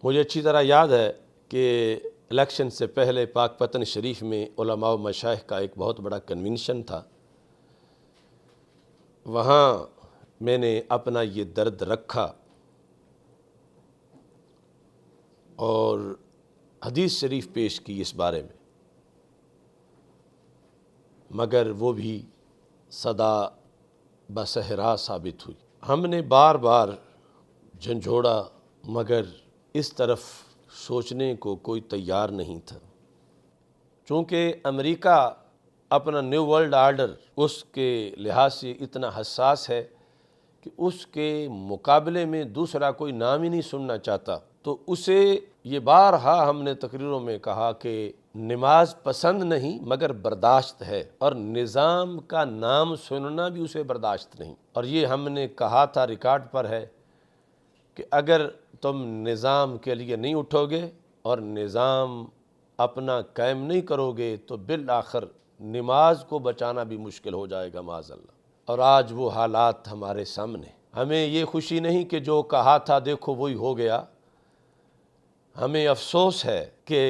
مجھے اچھی طرح یاد ہے کہ الیکشن سے پہلے پاک پتن شریف میں علماء و مشائخ کا ایک بہت بڑا کنونشن تھا. وہاں میں نے اپنا یہ درد رکھا اور حدیث شریف پیش کی اس بارے میں، مگر وہ بھی صدا بصحرا ثابت ہوئی. ہم نے بار بار جھنجھوڑا مگر اس طرف سوچنے کو کوئی تیار نہیں تھا. چونکہ امریکہ اپنا نیو ورلڈ آرڈر اس کے لحاظ سے اتنا حساس ہے کہ اس کے مقابلے میں دوسرا کوئی نام ہی نہیں سننا چاہتا، تو اسے یہ بارہا ہم نے تقریروں میں کہا کہ نماز پسند نہیں مگر برداشت ہے، اور نظام کا نام سننا بھی اسے برداشت نہیں. اور یہ ہم نے کہا تھا، ریکارڈ پر ہے، کہ اگر تم نظام کے لیے نہیں اٹھو گے اور نظام اپنا قائم نہیں کرو گے تو بالآخر نماز کو بچانا بھی مشکل ہو جائے گا معاذ اللہ. اور آج وہ حالات ہمارے سامنے. ہمیں یہ خوشی نہیں کہ جو کہا تھا دیکھو وہی ہو گیا، ہمیں افسوس ہے کہ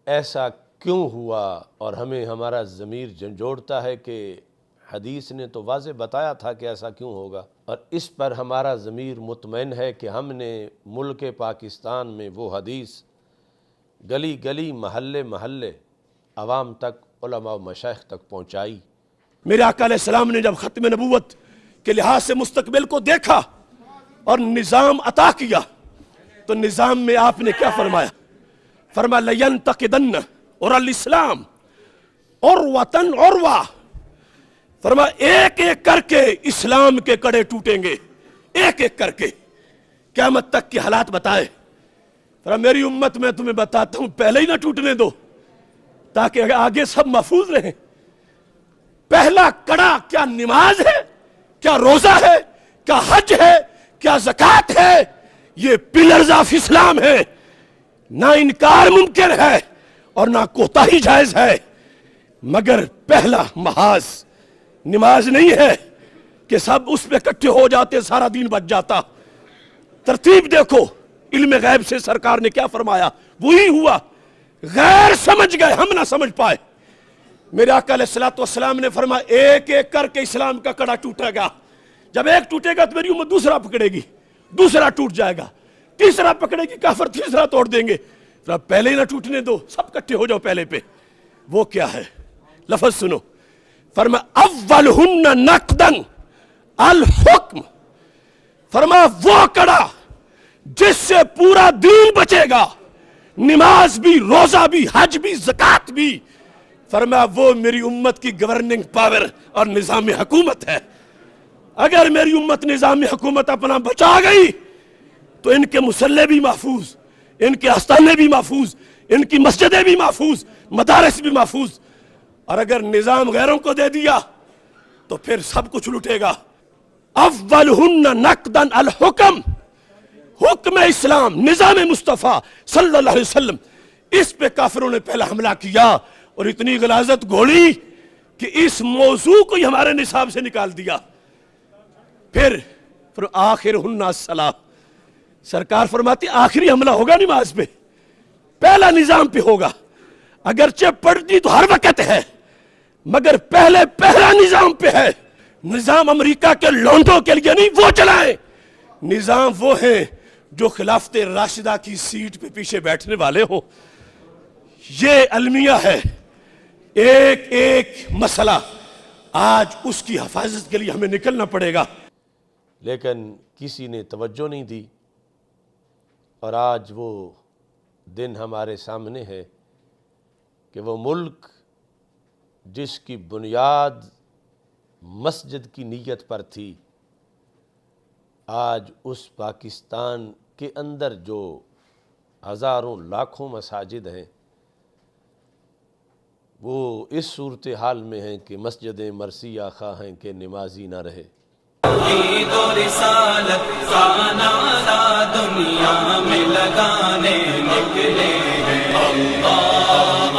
ایسا کیوں ہوا، اور ہمیں ہمارا ضمیر جھنجھوڑتا ہے کہ حدیث نے تو واضح بتایا تھا کہ ایسا کیوں ہوگا، اور اس پر ہمارا ضمیر مطمئن ہے کہ ہم نے ملک پاکستان میں وہ حدیث گلی گلی محلے محلے عوام تک، علماء و مشائخ تک پہنچائی. میرے آقا علیہ السلام نے جب ختم نبوت کے لحاظ سے مستقبل کو دیکھا اور نظام عطا کیا تو نظام میں آپ نے کیا فرمایا؟ فرمایا لَيَنْتَقِدَنَّ اور الاسلام عُرْوَةً عُرْوَةً. فرمایا ایک ایک کر کے اسلام کے کڑے ٹوٹیں گے، ایک ایک کر کے، قیامت تک کے حالات بتائے. فرمایا میری امت میں تمہیں بتاتا ہوں پہلے ہی نہ ٹوٹنے دو تاکہ آگے سب محفوظ رہیں. پہلا کڑا کیا نماز ہے، کیا روزہ ہے، کیا حج ہے، کیا زکوٰۃ ہے؟ یہ پلرز آف اسلام ہے. نہ انکار ممکن ہے اور نہ کوتاہی جائز ہے، مگر پہلا محاذ نماز نہیں ہے کہ سب اس پہ کٹھے ہو جاتے سارا دین بچ جاتا. ترتیب دیکھو، علم غیب سے سرکار نے کیا فرمایا وہی ہوا. غیر سمجھ گئے، ہم نہ سمجھ پائے. میرے آقا علیہ السلام نے فرمایا ایک ایک کر کے اسلام کا کڑا ٹوٹے گا. جب ایک ٹوٹے گا تو میری امت دوسرا پکڑے گی، دوسرا ٹوٹ جائے گا، تیسرا پکڑے گی، کافر تیسرا توڑ دیں گے. پہلے ہی نہ ٹوٹنے دو، سب کٹھے ہو جاؤ پہلے پہ. وہ کیا ہے؟ لفظ سنو. فرمایا اولہن نقدن الحکم. فرمایا وہ کڑا جس سے پورا دین بچے گا، نماز بھی، روزہ بھی، حج بھی، زکوٰۃ بھی. فرمایا وہ میری امت کی گورننگ پاور اور نظام حکومت ہے. اگر میری امت نظام حکومت اپنا بچا گئی تو ان کے مصلے بھی محفوظ، ان کے آستانے بھی محفوظ، ان کی مسجدیں بھی محفوظ، مدارس بھی محفوظ. اور اگر نظام غیروں کو دے دیا تو پھر سب کچھ لٹے گا. اولہن نقدن الحکم، حکم اسلام، نظام مصطفیٰ صلی اللہ علیہ وسلم، اس پہ کافروں نے پہلا حملہ کیا اور اتنی غلاظت گھوڑی کہ اس موضوع کو ہی ہمارے نصاب سے نکال دیا. پھر آخرہن الصلاۃ. سرکار فرماتی آخری حملہ ہوگا نماز پہ، پہلا نظام پہ ہوگا. اگرچہ پڑھتی تو ہر وقت ہے مگر پہلا نظام پہ ہے. نظام امریکہ کے لونڈوں کے لیے نہیں، وہ چلائیں. نظام وہ ہیں جو خلافت راشدہ کی سیٹ پہ پیچھے بیٹھنے والے ہوں. یہ المیہ ہے. ایک ایک مسئلہ آج اس کی حفاظت کے لیے ہمیں نکلنا پڑے گا. لیکن کسی نے توجہ نہیں دی، اور آج وہ دن ہمارے سامنے ہے کہ وہ ملک جس کی بنیاد مسجد کی نیت پر تھی، آج اس پاکستان کے اندر جو ہزاروں لاکھوں مساجد ہیں وہ اس صورتحال میں ہیں کہ مسجدیں مرثیہ خواہ ہیں کہ نمازی نہ رہے. توحید و رسالت کا نعرہ دنیا میں لگانے نکلے ہیں. اللہ